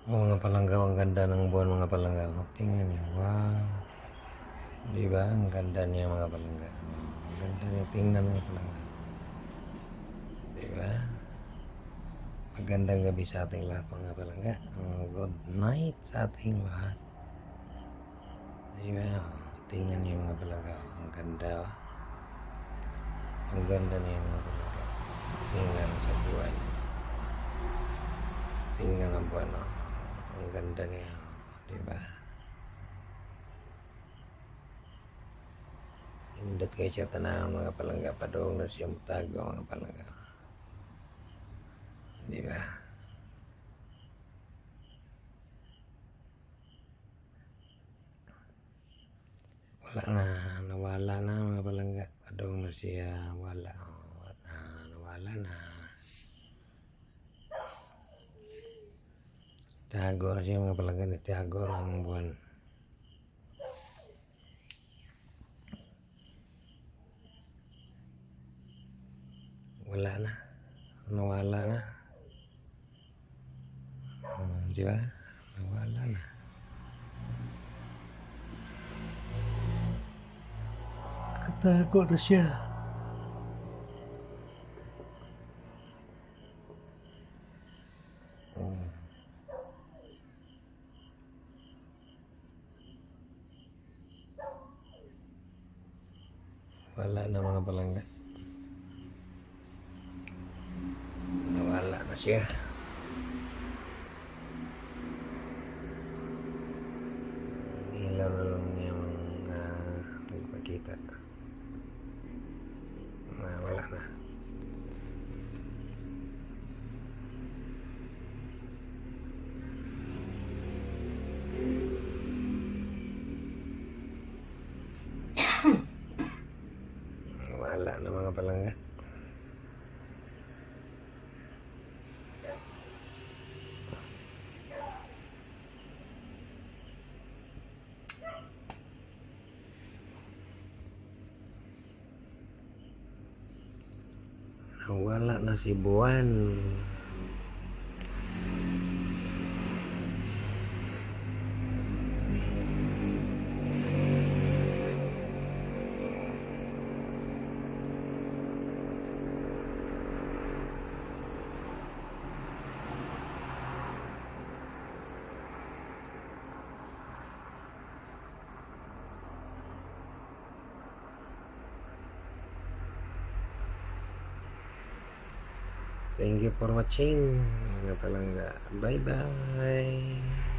Mga palangga, ang ganda ng buwan mga palangga. Oh, tingnan niyo, wow. Di ba? Ang ganda niya mga palangga. Oh, ang ganda niya, tingnan mga palangga. Di ba? Magandang gabi sa ating lahat mga palangga. Good night sa ating lahat. Di ba? Oh, tingnan niyo mga palangga. Oh, ang ganda. Oh. Ang ganda niya mga palangga. Tingnan sa buwan. Tingnan ang buwan. Oh. Ang ganda niya. Oh. Di ba? Indot kayo siya tanahan mga palangga, padung na siya mutago mga palangga. Di ba? Wala na, nawala na mga palangga, padung na siya, wala. Nawala na. Tago na siya mga palangga, nitago ng buwan. Wala na, nawala na. Di ba? Nawala na. Tago na siya. Wala na mga palangga. Nawala na siya. Ilaw na lang niya mga magpakita. Wala na. Wala na mga palangga. Wala na si buwan. Thank you for watching mga palangga. Bye bye.